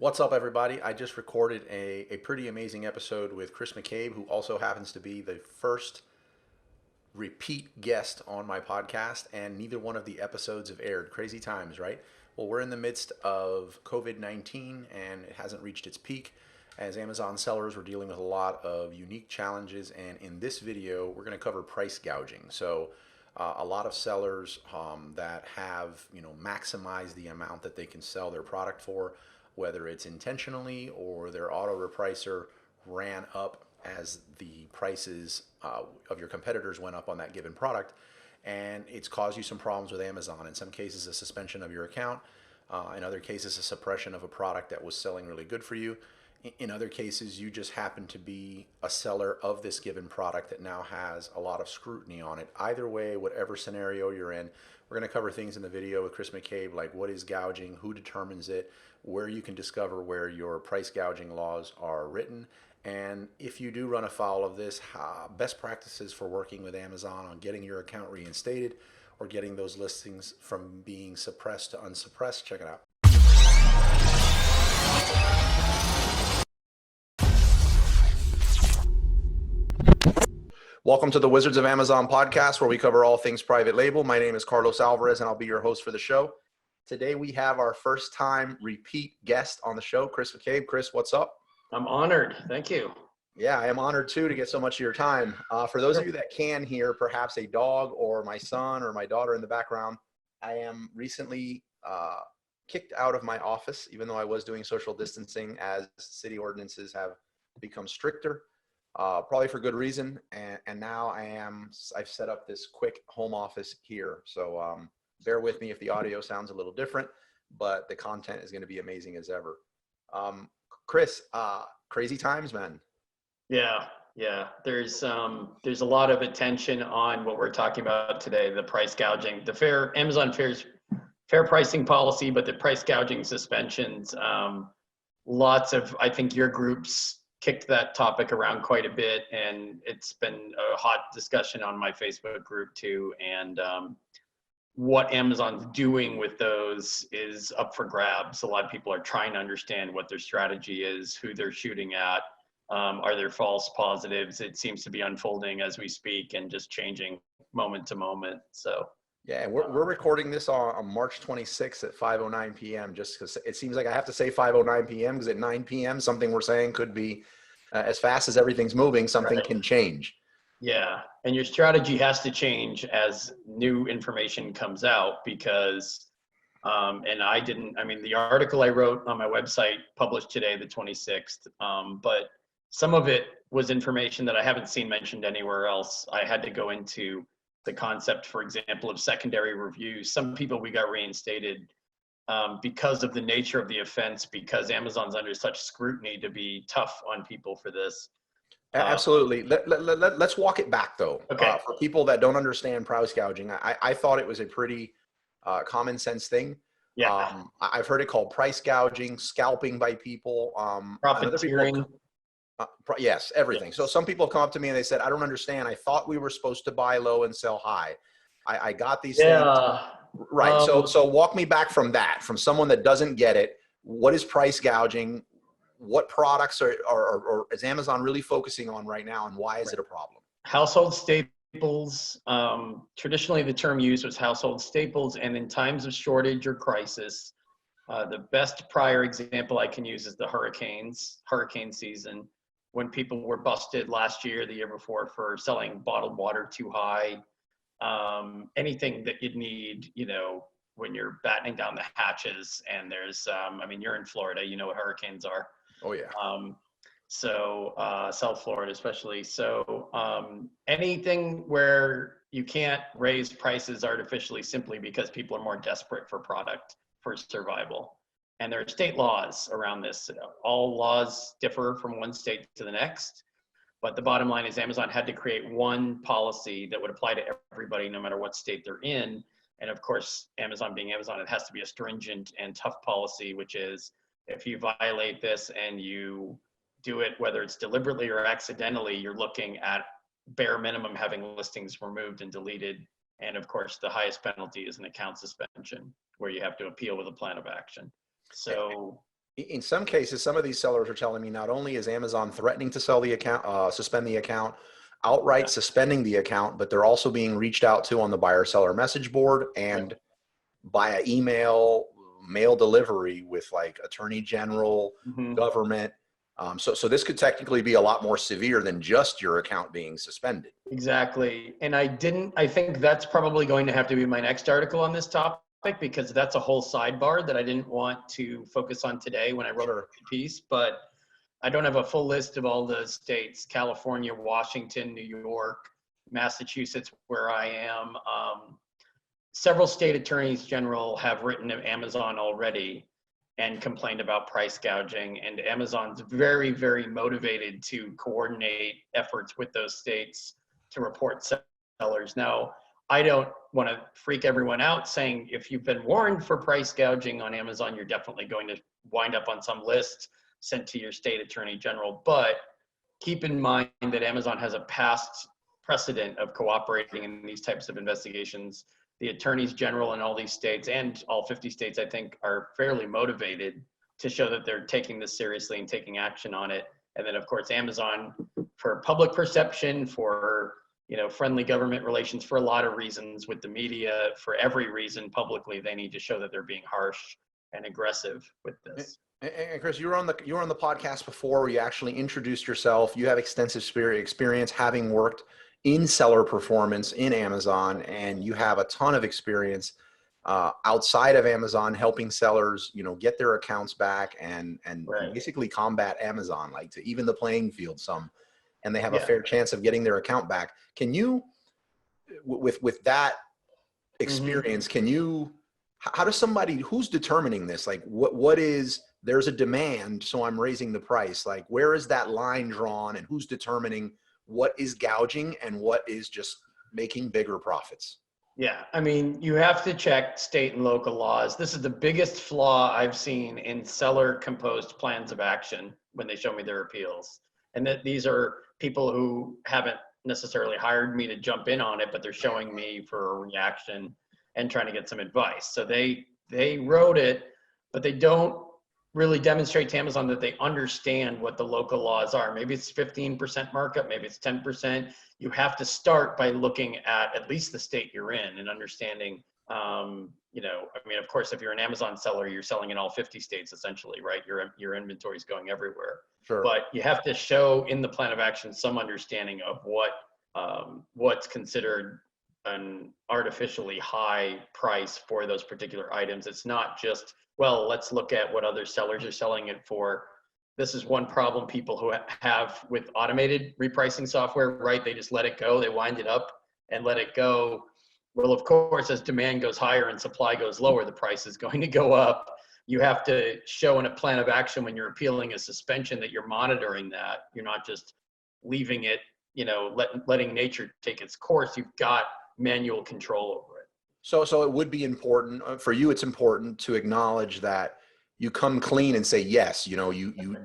What's up, everybody? I just recorded a pretty amazing episode with Chris McCabe, who also happens to be the first repeat guest on my podcast, and neither one of the episodes have aired. Crazy times, right? Well, we're in the midst of COVID-19, and it hasn't reached its peak. As Amazon sellers, we're dealing with a lot of unique challenges, and in this video, we're going to cover price gouging. A lot of sellers that have, maximized the amount that they can sell their product for, whether it's intentionally or their auto repricer ran up as the prices of your competitors went up on that given product, and it's caused you some problems with Amazon. In some cases, a suspension of your account. In other cases, a suppression of a product that was selling really good for you. In other cases, you just happen to be a seller of this given product that now has a lot of scrutiny on it. Either way, whatever scenario you're in, we're going to cover things in the video with Chris McCabe, like what is gouging, who determines it, where you can discover where your price gouging laws are written, and if you do run afoul of this, best practices for working with Amazon on getting your account reinstated or getting those listings from being suppressed to unsuppressed. Check it out. Welcome to the Wizards of Amazon podcast, where we cover all things private label. My name is Carlos Alvarez, and I'll be your host for the show. Today, we have our first time repeat guest on the show, Chris McCabe. Chris, what's up? I'm honored. Thank you. Yeah, I am honored too to get so much of your time. For those of you that can hear perhaps a dog or my son or my daughter in the background, I am recently kicked out of my office, even though I was doing social distancing, as city ordinances have become stricter. Probably for good reason, and now I've set up this quick home office here, so bear with me if the audio sounds a little different, but the content is going to be amazing as ever. Chris, crazy times, man. Yeah. There's a lot of attention on what we're talking about today, the price gouging, the Amazon fair pricing policy, but the price gouging suspensions. I think your groups kicked that topic around quite a bit, and it's been a hot discussion on my Facebook group too. And what Amazon's doing with those is up for grabs. A lot of people are trying to understand what their strategy is, who they're shooting at. Are there false positives? It seems to be unfolding as we speak and just changing moment to moment. So yeah, and we're recording this on March 26th at 5:09 p.m. just because it seems like I have to say 5:09 p.m. because at 9 p.m. something we're saying could be as fast as everything's moving, something right. can change. Yeah, and your strategy has to change as new information comes out because, the article I wrote on my website published today, the 26th, but some of it was information that I haven't seen mentioned anywhere else. I had to go into the concept, for example, of secondary reviews. Some people we got reinstated because of the nature of the offense, because Amazon's under such scrutiny to be tough on people for this. Absolutely. Let's walk it back, though. Okay. For people that don't understand price gouging, I thought it was a pretty common sense thing. Yeah. I've heard it called price gouging, scalping by people. Profiteering. Yes, everything. Yes. So some people have come up to me and they said, I don't understand. I thought we were supposed to buy low and sell high. I got these things. Right. So walk me back from that, from someone that doesn't get it. What is price gouging? What products are is Amazon really focusing on right now, and why is it a problem? Household staples. Traditionally, the term used was household staples, and in times of shortage or crisis, the best prior example I can use is the hurricane season, when people were busted last year, the year before, for selling bottled water too high. Anything that you'd need, when you're battening down the hatches, and there's, you're in Florida, you know what hurricanes are. Oh yeah. South Florida especially. So anything where you can't raise prices artificially simply because people are more desperate for product for survival. And there are state laws around this. All laws differ from one state to the next. But the bottom line is Amazon had to create one policy that would apply to everybody, no matter what state they're in. And of course, Amazon being Amazon, it has to be a stringent and tough policy, which is if you violate this and you do it, whether it's deliberately or accidentally, you're looking at bare minimum having listings removed and deleted. And of course, the highest penalty is an account suspension, where you have to appeal with a plan of action. So In some cases, some of these sellers are telling me not only is Amazon threatening to sell the account, suspend the account, outright Yeah. suspending the account, but they're also being reached out to on the buyer seller message board Right. and via email, mail delivery with like attorney general, Mhm. government. So this could technically be a lot more severe than just your account being suspended. Exactly. And I think that's probably going to have to be my next article on this topic because that's a whole sidebar that I didn't want to focus on today when I wrote Sure. the piece. But I don't have a full list of all the states: California, Washington, New York, Massachusetts, where I am. Several state attorneys general have written to Amazon already and complained about price gouging. And Amazon's very, very motivated to coordinate efforts with those states to report sellers. Now, I don't want to freak everyone out saying if you've been warned for price gouging on Amazon, you're definitely going to wind up on some list sent to your state attorney general. But keep in mind that Amazon has a past precedent of cooperating in these types of investigations. The attorneys general in all these states and all 50 states, I think, are fairly motivated to show that they're taking this seriously and taking action on it. And then, of course, Amazon, for public perception, for friendly government relations, for a lot of reasons with the media, for every reason publicly, they need to show that they're being harsh and aggressive with this. And Chris, you were on the podcast before where you actually introduced yourself. You have extensive experience having worked in seller performance in Amazon, and you have a ton of experience outside of Amazon helping sellers, get their accounts back and Right. basically combat Amazon, like to even the playing field some, and they have a Yeah. fair chance of getting their account back. Can you, with that Mm-hmm. experience, how does somebody who's determining this, like what is, there's a demand, so I'm raising the price, like where is that line drawn and who's determining what is gouging and what is just making bigger profits? Yeah, I mean, you have to check state and local laws. This is the biggest flaw I've seen in seller composed plans of action when they show me their appeals. And that these are people who haven't necessarily hired me to jump in on it, but they're showing me for a reaction and trying to get some advice. So they wrote it, but they don't really demonstrate to Amazon that they understand what the local laws are. Maybe it's 15% markup, maybe it's 10%. You have to start by looking at least the state you're in and understanding, I mean, of course, if you're an Amazon seller, you're selling in all 50 states essentially, right? Your inventory is going everywhere. Sure. But you have to show in the plan of action some understanding of what's considered an artificially high price for those particular items. It's not just, well, let's look at what other sellers are selling it for. This is one problem people who have with automated repricing software, right? They just let it go, they wind it up and let it go. Well, of course, as demand goes higher and supply goes lower, the price is going to go up. You have to show in a plan of action when you're appealing a suspension that you're monitoring that. You're not just leaving it, letting nature take its course. You've got manual control over it. So it would be important for you. It's important to acknowledge that you come clean and say, yes,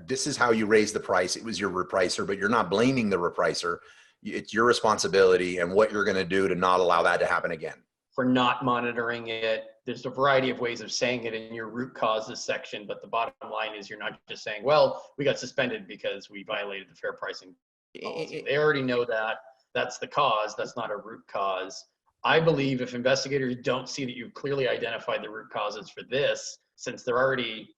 this is how you raise the price. It was your repricer, but you're not blaming the repricer. It's your responsibility and what you're going to do to not allow that to happen again. For not monitoring it, there's a variety of ways of saying it in your root causes section, but the bottom line is you're not just saying, well, we got suspended because we violated the fair pricing policy. They already know that. That's the cause. That's not a root cause. I believe if investigators don't see that you've clearly identified the root causes for this, since they're already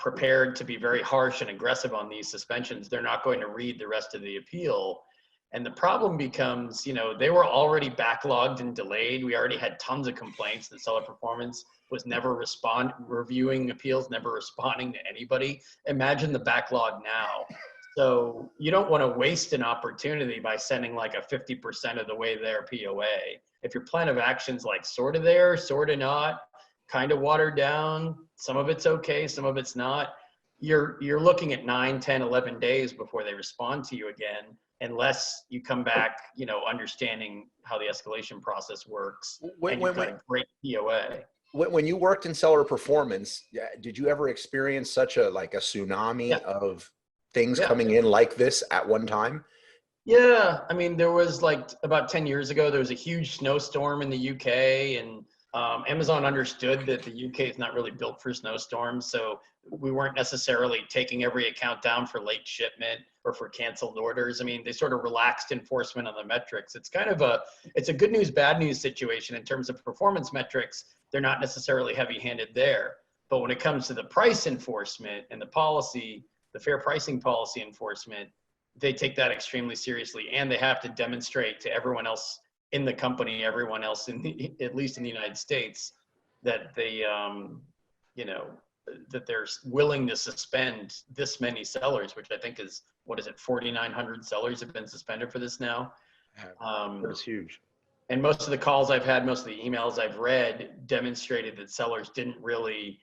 prepared to be very harsh and aggressive on these suspensions, they're not going to read the rest of the appeal. And the problem becomes, they were already backlogged and delayed. We already had tons of complaints that seller performance was never reviewing appeals, never responding to anybody. Imagine the backlog now. So you don't want to waste an opportunity by sending like a 50% of the way there POA. If your plan of action's like sort of there, sort of not, kind of watered down, some of it's okay, some of it's not, you're looking at 9, 10, 11 days before they respond to you again, unless you come back, understanding how the escalation process works and you've got a great POA. When you worked in seller performance, did you ever experience such a tsunami of things coming in like this at one time? Yeah, I mean, there was like about 10 years ago, there was a huge snowstorm in the UK, and Amazon understood that the UK is not really built for snowstorms, so we weren't necessarily taking every account down for late shipment or for canceled orders. I mean, they sort of relaxed enforcement on the metrics. It's kind of it's a good news, bad news situation in terms of performance metrics. They're not necessarily heavy-handed there. But when it comes to the price enforcement and the policy, the fair pricing policy enforcement, they take that extremely seriously, and they have to demonstrate to everyone else in the company, everyone else at least in the United States, that they, that they're willing to suspend this many sellers, which I think is, 4,900 sellers have been suspended for this now. That's huge. And most of the calls I've had, most of the emails I've read demonstrated that sellers didn't really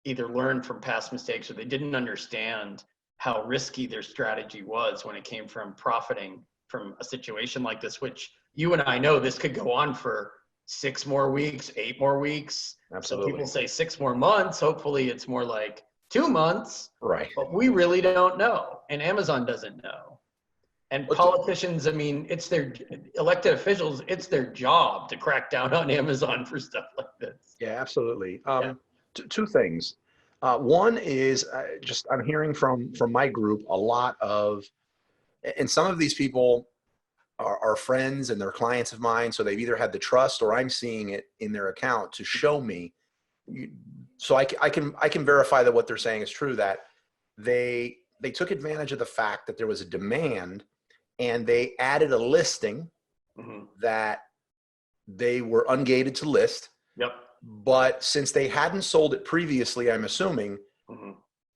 either learn from past mistakes, or they didn't understand how risky their strategy was when it came from profiting from a situation like this, which you and I know this could go on for 6 more weeks, 8 more weeks. Absolutely. So people say 6 more months. Hopefully it's more like 2 months. Right. But we really don't know. And Amazon doesn't know. And politicians, I mean, it's their elected officials, it's their job to crack down on Amazon for stuff like this. Yeah, absolutely. Two things. One is I'm hearing from my group a lot of, and some of these people are friends and they're clients of mine. So they've either had the trust or I'm seeing it in their account to show me. So I can verify that what they're saying is true, that they took advantage of the fact that there was a demand and they added a listing that they were ungated to list. Yep. But since they hadn't sold it previously, I'm assuming,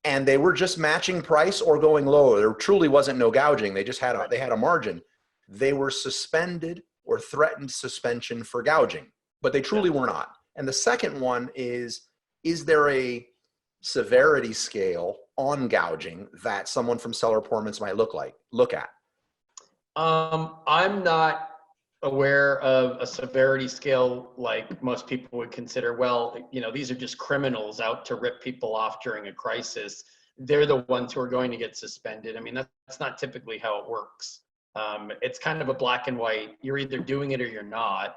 and they were just matching price or going lower, there truly wasn't no gouging. They just had they had a margin. They were suspended or threatened suspension for gouging, but they truly were not. And the second one is there a severity scale on gouging that someone from seller performance might look at? I'm not aware of a severity scale like most people would consider. Well, these are just criminals out to rip people off during a crisis. They're the ones who are going to get suspended. I mean, that's not typically how it works. It's kind of a black and white. You're either doing it or you're not.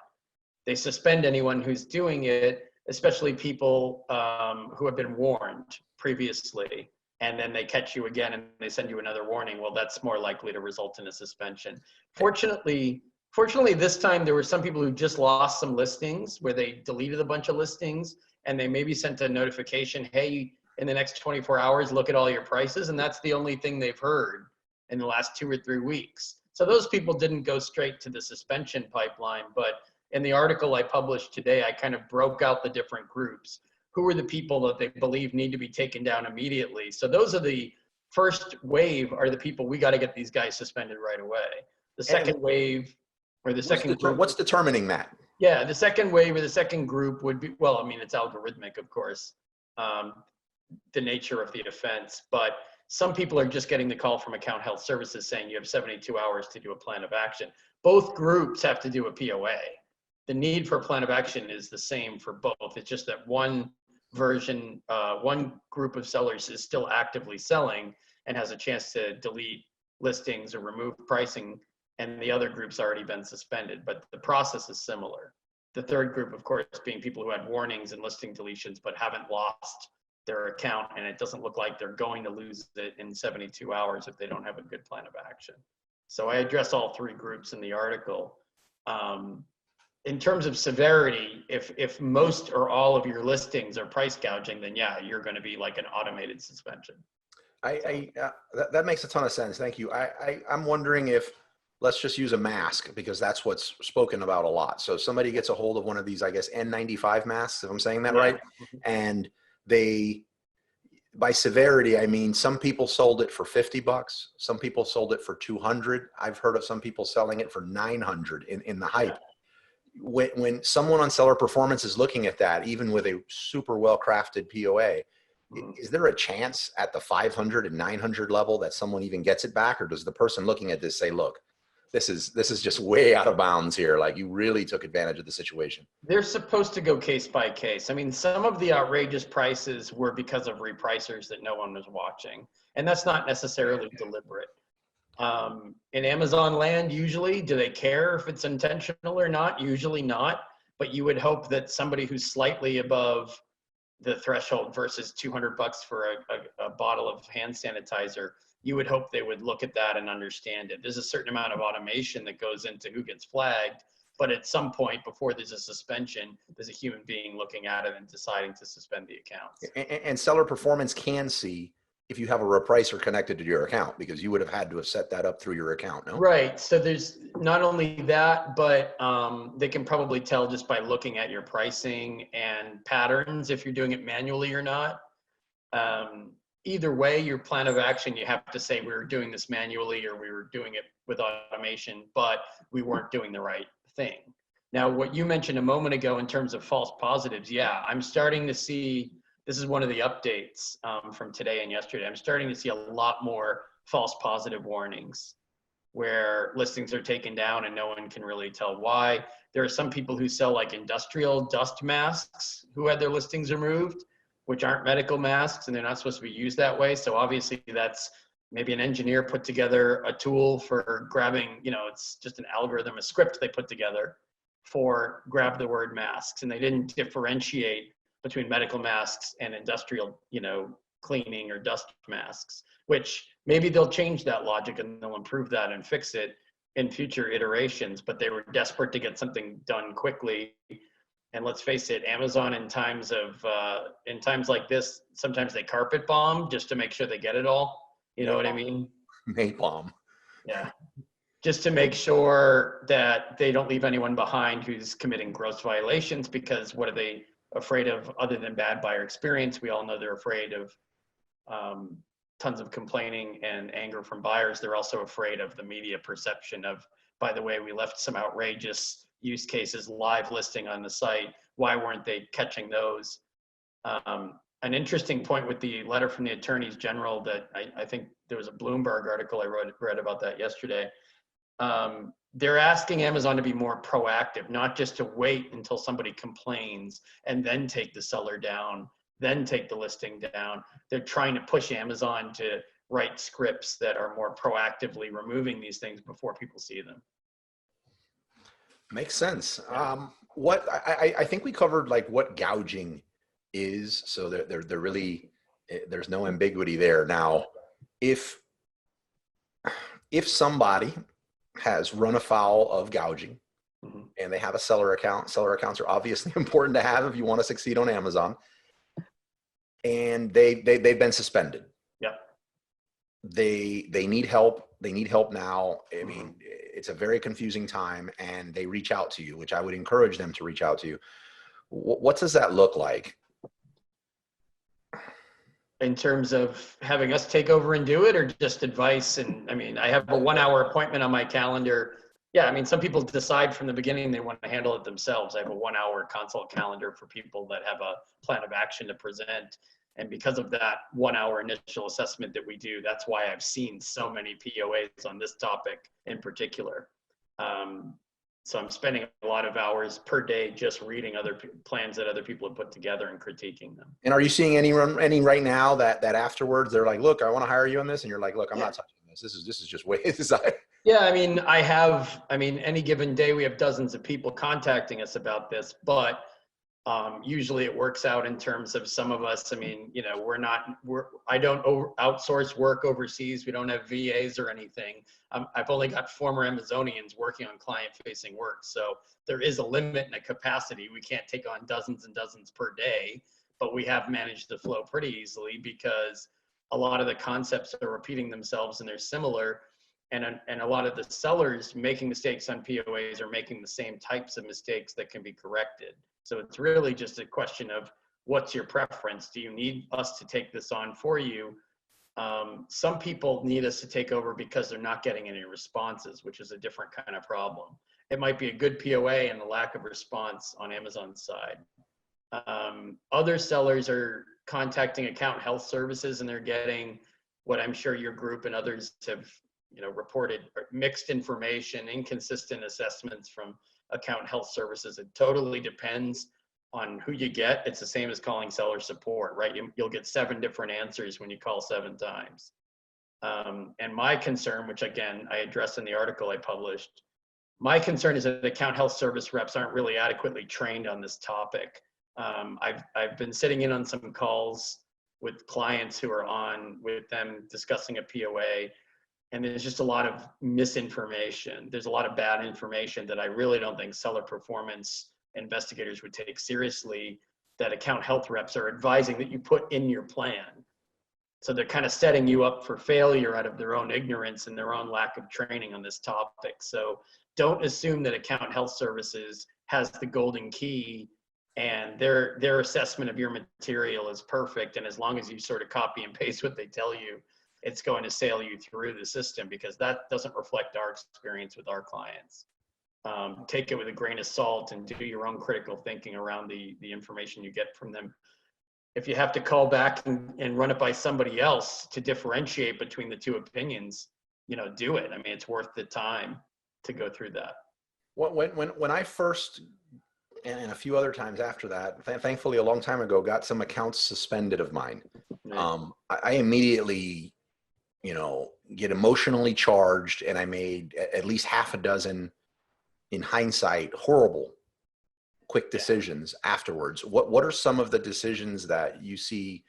They suspend anyone who's doing it, especially people who have been warned previously, and then they catch you again and they send you another warning. Well, that's more likely to result in a suspension. Fortunately, this time there were some people who just lost some listings where they deleted a bunch of listings and they maybe sent a notification, hey, in the next 24 hours, look at all your prices. And that's the only thing they've heard in the last 2 or 3 weeks. So those people didn't go straight to the suspension pipeline. But in the article I published today, I kind of broke out the different groups. Who are the people that they believe need to be taken down immediately? So those are the first wave, are the people we got to get these guys suspended right away. The second wave, or the second group. What's determining that? Yeah, the second wave or the second group would be, well, I mean, it's algorithmic, of course, the nature of the offense. But some people are just getting the call from account health services saying you have 72 hours to do a plan of action. Both groups have to do a POA. The need for a plan of action is the same for both. It's just that one version, one group of sellers is still actively selling and has a chance to delete listings or remove pricing, and the other group's already been suspended, but the process is similar. The third group, of course, being people who had warnings and listing deletions but haven't lost their account, and it doesn't look like they're going to lose it in 72 hours if they don't have a good plan of action. So I address all 3 groups in the article. In terms of severity, if most or all of your listings are price gouging, then yeah, you're going to be like an automated suspension. That makes a ton of sense. Thank you. I'm wondering if, let's just use a mask because that's what's spoken about a lot. So somebody gets a hold of one of these, I guess, N95 masks, if I'm saying that right. And they, by severity, I mean, some people sold it for $50. Some people sold it for 200. I've heard of some people selling it for 900 in the hype. When someone on seller performance is looking at that, even with a super well-crafted POA, is there a chance at the 500 and 900 level that someone even gets it back? Or does the person looking at this say, look, this is just way out of bounds here. Like, you really took advantage of the situation. They're supposed to go case by case. I mean, some of the outrageous prices were because of repricers that no one was watching. And that's not necessarily deliberate. In Amazon land, usually, do they care if it's intentional or not? Usually not. but you would hope that somebody who's slightly above the threshold versus $200 for a bottle of hand sanitizer, you would hope they would look at that and understand it. There's a certain amount of automation that goes into who gets flagged, but at some point before there's a suspension, there's a human being looking at it and deciding to suspend the accounts. And seller performance can see if you have a repricer connected to your account, because you would have had to have set that up through your account, no? Right. So there's not only that, but they can probably tell just by looking at your pricing and patterns if you're doing it manually or not. Either way, your plan of action, you have to say we were doing this manually or we were doing it with automation, but we weren't doing the right thing. Now, what you mentioned a moment ago in terms of false positives, yeah, I'm starting to see, this is one of the updates from today and yesterday. I'm starting to see a lot more false positive warnings where listings are taken down and no one can really tell why. There are some people who sell like industrial dust masks who had their listings removed, which aren't medical masks and they're not supposed to be used that way. So obviously that's maybe an engineer put together a tool for grabbing, it's just an algorithm, a script they put together for grab the word masks. And they didn't differentiate between medical masks and industrial, cleaning or dust masks, which maybe they'll change that logic and they'll improve that and fix it in future iterations, but they were desperate to get something done quickly. And let's face it, Amazon in times like this, sometimes they carpet bomb just to make sure they get it all. You know what I mean? Napalm. Yeah. Just to make sure that they don't leave anyone behind who's committing gross violations, because what are they afraid of other than bad buyer experience? We all know they're afraid of tons of complaining and anger from buyers. They're also afraid of the media perception of, by the way, we left some outrageous use cases live listing on the site. Why weren't they catching those? An interesting point with the letter from the attorneys general that I think there was a Bloomberg article I read about that yesterday. They're asking Amazon to be more proactive, not just to wait until somebody complains and then take the seller down, then take the listing down. They're trying to push Amazon to write scripts that are more proactively removing these things before people see them. Makes sense. What I think we covered like what gouging is, so they're really, there's no ambiguity there. Now, if somebody has run afoul of gouging and they have a seller account, seller accounts are obviously important to have if you want to succeed on Amazon, and they've been suspended. Yeah. They need help. They need help now. I mean, it's a very confusing time, and they reach out to you, which I would encourage them to reach out to you. What does that look like? In terms of having us take over and do it, or just advice? And I mean, I have a 1 hour appointment on my calendar. Yeah, I mean, some people decide from the beginning they want to handle it themselves. I have a 1 hour consult calendar for people that have a plan of action to present. And because of that 1 hour initial assessment that we do, that's why I've seen so many POAs on this topic in particular. So I'm spending a lot of hours per day just reading other plans that other people have put together and critiquing them. And are you seeing any right now that afterwards they're like, look, I want to hire you on this, and you're like, look, I'm not touching this. This is just way. Yeah, I mean, any given day we have dozens of people contacting us about this, but usually it works out in terms of some of us. I mean, I don't outsource work overseas. We don't have VAs or anything. I've only got former Amazonians working on client-facing work. So there is a limit and a capacity. We can't take on dozens and dozens per day, but we have managed the flow pretty easily because a lot of the concepts are repeating themselves and they're similar. And a lot of the sellers making mistakes on POAs are making the same types of mistakes that can be corrected. So it's really just a question of what's your preference? Do you need us to take this on for you? Some people need us to take over because they're not getting any responses, which is a different kind of problem. It might be a good POA and the lack of response on Amazon's side. Other sellers are contacting account health services and they're getting what I'm sure your group and others have reported, mixed information, inconsistent assessments from account health services. It totally depends on who you get. It's the same as calling seller support, right? You'll get 7 different answers when you call 7 times. And my concern, which again, I addressed in the article I published, My concern is that account health service reps aren't really adequately trained on this topic. I've been sitting in on some calls with clients who are on with them discussing a POA, and there's just a lot of misinformation. There's a lot of bad information that I really don't think seller performance investigators would take seriously, that account health reps are advising that you put in your plan. So they're kind of setting you up for failure out of their own ignorance and their own lack of training on this topic. So don't assume that account health services has the golden key and their assessment of your material is perfect. And as long as you sort of copy and paste what they tell you, it's going to sail you through the system, because that doesn't reflect our experience with our clients. Take it with a grain of salt and do your own critical thinking around the information you get from them. If you have to call back and run it by somebody else to differentiate between the two opinions, do it. I mean, it's worth the time to go through that. When I first, and a few other times after that, thankfully a long time ago, got some accounts suspended of mine. Right. I immediately, get emotionally charged, and I made at least half a dozen, in hindsight, horrible quick decisions afterwards. What are some of the decisions that you see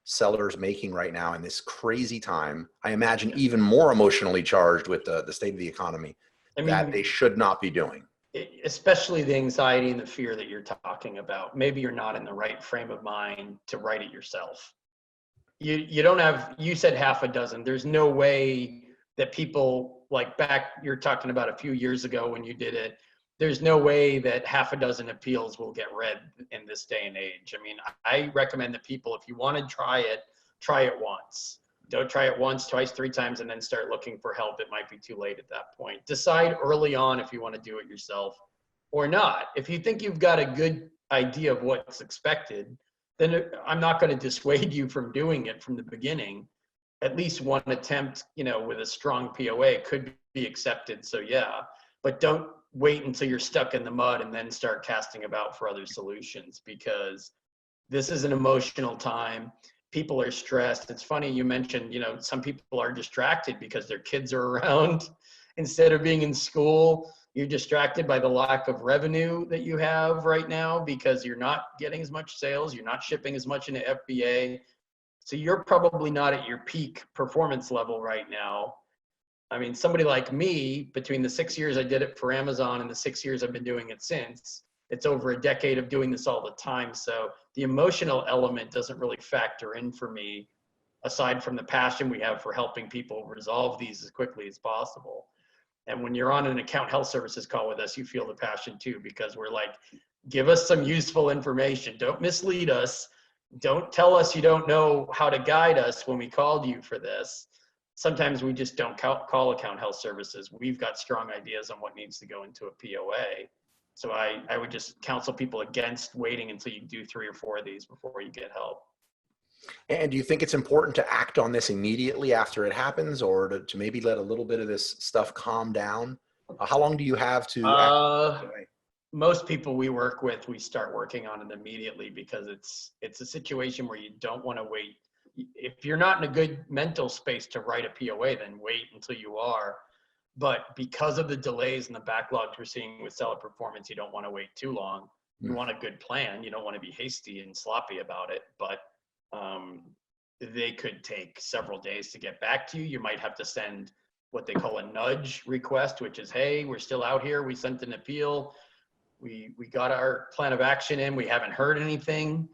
sellers making right now in this crazy time? I imagine even more emotionally charged with the state of the economy, that they should not be doing. Especially the anxiety and the fear that you're talking about. Maybe you're not in the right frame of mind to write it yourself. You don't have, you said half a dozen. There's no way that people, like back, you're talking about a few years ago when you did it, there's no way that half a dozen appeals will get read in this day and age. I mean, I recommend that people, if you want to try it once. Don't try it once, twice, three times, and then start looking for help. It might be too late at that point. Decide early on if you want to do it yourself or not. If you think you've got a good idea of what's expected, then I'm not going to dissuade you from doing it from the beginning. At least one attempt, with a strong POA could be accepted. So yeah, but don't wait until you're stuck in the mud and then start casting about for other solutions, because this is an emotional time. People are stressed. It's funny you mentioned, some people are distracted because their kids are around instead of being in school. You're distracted by the lack of revenue that you have right now because you're not getting as much sales. You're not shipping as much into FBA. So you're probably not at your peak performance level right now. I mean, somebody like me, between the 6 years I did it for Amazon and the 6 years I've been doing it since, it's over a decade of doing this all the time. So the emotional element doesn't really factor in for me, aside from the passion we have for helping people resolve these as quickly as possible. And when you're on an account health services call with us, you feel the passion too, because we're like, give us some useful information. Don't mislead us. Don't tell us you don't know how to guide us when we called you for this. Sometimes we just don't call account health services. We've got strong ideas on what needs to go into a POA. So I would just counsel people against waiting until you do 3 or 4 of these before you get help. And do you think it's important to act on this immediately after it happens, or to maybe let a little bit of this stuff calm down? How long do you have to act? Most people we work with, we start working on it immediately, because it's a situation where you don't want to wait. If you're not in a good mental space to write a POA, then wait until you are. But because of the delays and the backlogs we're seeing with seller performance, you don't want to wait too long. You want a good plan. You don't want to be hasty and sloppy about it, but they could take several days to get back to you. You might have to send what they call a nudge request, which is, hey, we're still out here. We sent an appeal. We got our plan of action in. We haven't heard anything.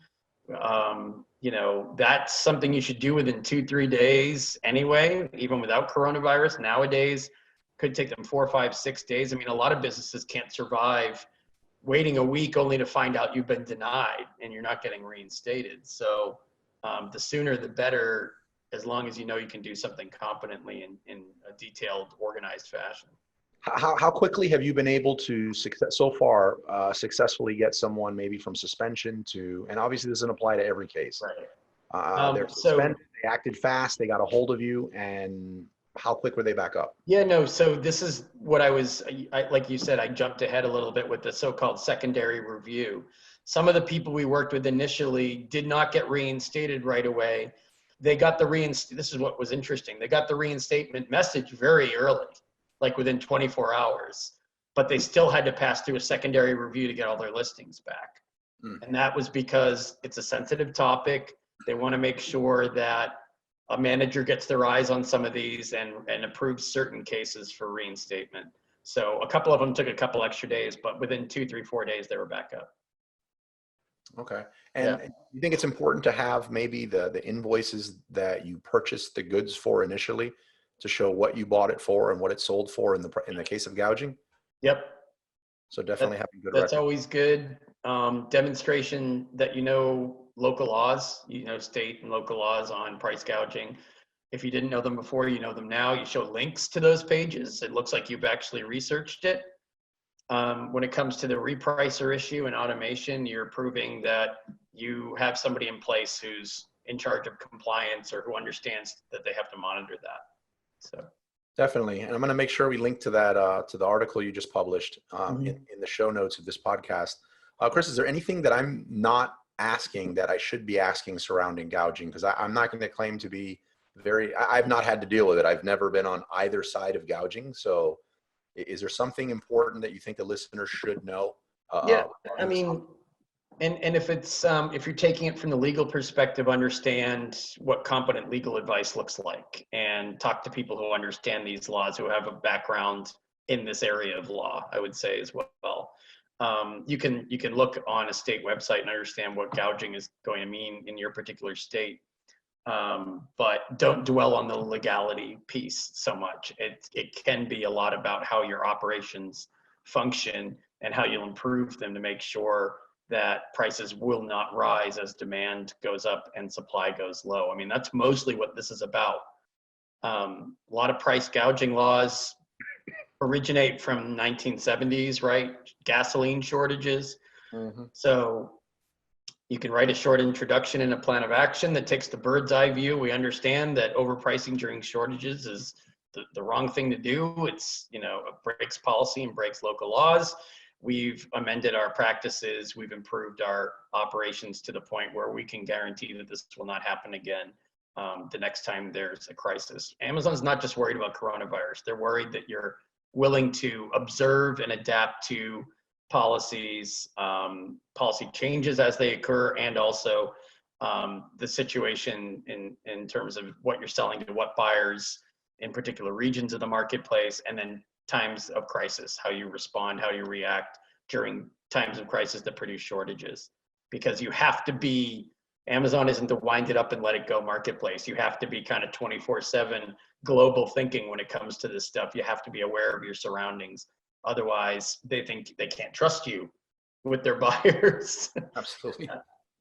That's something you should do within 2-3 days anyway, even without coronavirus. Nowadays, could take them 4, 5, 6 days. I mean, a lot of businesses can't survive waiting a week only to find out you've been denied and you're not getting reinstated. So the sooner the better, as long as you know you can do something competently in a detailed, organized fashion. How quickly have you been able to successfully get someone maybe from suspension to, and obviously this doesn't apply to every case. Right. They're suspended, they acted fast, they got a hold of you, and how quick were they back up? Yeah, no, so this is what like you said, I jumped ahead a little bit with the so-called secondary review. Some of the people we worked with initially did not get reinstated right away. They got this is what was interesting. They got the reinstatement message very early, like within 24 hours. but they still had to pass through a secondary review to get all their listings back. And that was because it's a sensitive topic. They want to make sure that a manager gets their eyes on some of these and approves certain cases for reinstatement. So a couple of them took a couple extra days, but within 2, 3, 4 days, they were back up. Okay. And you think it's important to have maybe the invoices that you purchased the goods for initially to show what you bought it for and what it sold for in the case of gouging? Yep. So definitely having good That's record. always good. Demonstration that you know local laws, state and local laws on price gouging. If you didn't know them before, you know them now. You show links to those pages. It looks like you've actually researched it. When it comes to the repricer issue and automation, you're proving that you have somebody in place who's in charge of compliance or who understands that they have to monitor that. So Definitely. And I'm going to make sure we link to that, to the article you just published in the show notes of this podcast. Chris, is there anything that I'm not asking that I should be asking surrounding gouging? Because I'm not going to claim to be I've not had to deal with it. I've never been on either side of gouging. So is there something important that you think the listeners should know? Yeah, I mean, and if it's if you're taking it from the legal perspective, understand what competent legal advice looks like, and talk to people who understand these laws, who have a background in this area of law, I would say as well. You can look on a state website and understand what gouging is going to mean in your particular state. But don't dwell on the legality piece so much. It can be a lot about how your operations function and how you'll improve them to make sure that prices will not rise as demand goes up and supply goes low. I mean, that's mostly what this is about. A lot of price gouging laws originate from 1970s, right? Gasoline shortages. So you can write a short introduction and a plan of action that takes the bird's eye view. We understand that overpricing during shortages is the wrong thing to do. It's, it breaks policy and breaks local laws. We've amended our practices. We've improved our operations to the point where we can guarantee that this will not happen again the next time there's a crisis. Amazon's not just worried about coronavirus. They're worried that you're willing to observe and adapt to policies, policy changes as they occur, and also the situation in terms of what you're selling to what buyers in particular regions of the marketplace, and then times of crisis, how you respond, how you react during times of crisis that produce shortages. Because you have to be, Amazon isn't the wind it up and let it go marketplace. You have to be kind of 24/7 global thinking when it comes to this stuff. You have to be aware of your surroundings. Otherwise, they think they can't trust you with their buyers. Absolutely.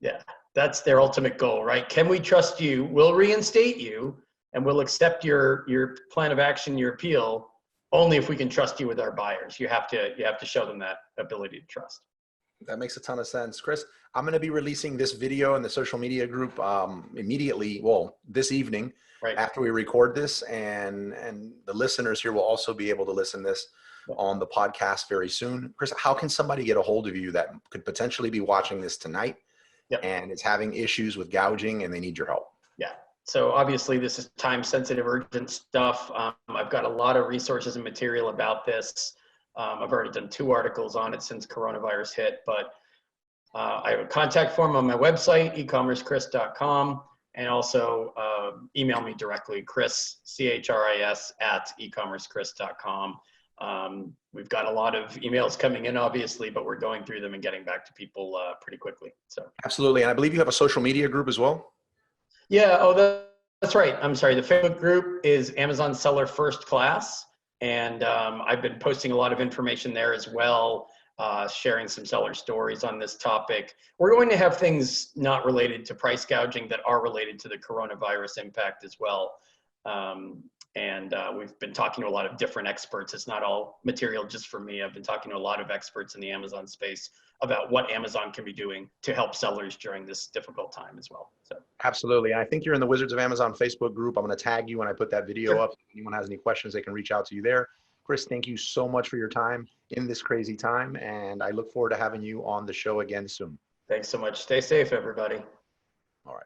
Yeah, that's their ultimate goal, right? Can we trust you? We'll reinstate you and we'll accept your plan of action, your appeal, only if we can trust you with our buyers. You have to show them that ability to trust. That makes a ton of sense. Chris, I'm going to be releasing this video in the social media group immediately, this evening, right after we record this, and the listeners here will also be able to listen to this on the podcast very soon. Chris, how can somebody get a hold of you that could potentially be watching this tonight and is having issues with gouging and they need your help? Yeah. So obviously this is time sensitive, urgent stuff. I've got a lot of resources and material about this. I've already done 2 articles on it since coronavirus hit, but I have a contact form on my website, ecommercechris.com, and also email me directly, Chris, CHRIS @ecommercechris.com. We've got a lot of emails coming in, obviously, but we're going through them and getting back to people pretty quickly. So absolutely. And I believe you have a social media group as well. Yeah. Oh, that's right. I'm sorry. The Facebook group is Amazon Seller First Class. And I've been posting a lot of information there as well, sharing some seller stories on this topic. We're going to have things not related to price gouging that are related to the coronavirus impact as well. And we've been talking to a lot of different experts. It's not all material just for me. I've been talking to a lot of experts in the Amazon space about what Amazon can be doing to help sellers during this difficult time as well. So absolutely. I think you're in the Wizards of Amazon Facebook group. I'm going to tag you when I put that video up. If anyone has any questions, they can reach out to you there. Chris, thank you so much for your time in this crazy time. And I look forward to having you on the show again soon. Thanks so much. Stay safe, everybody. All right.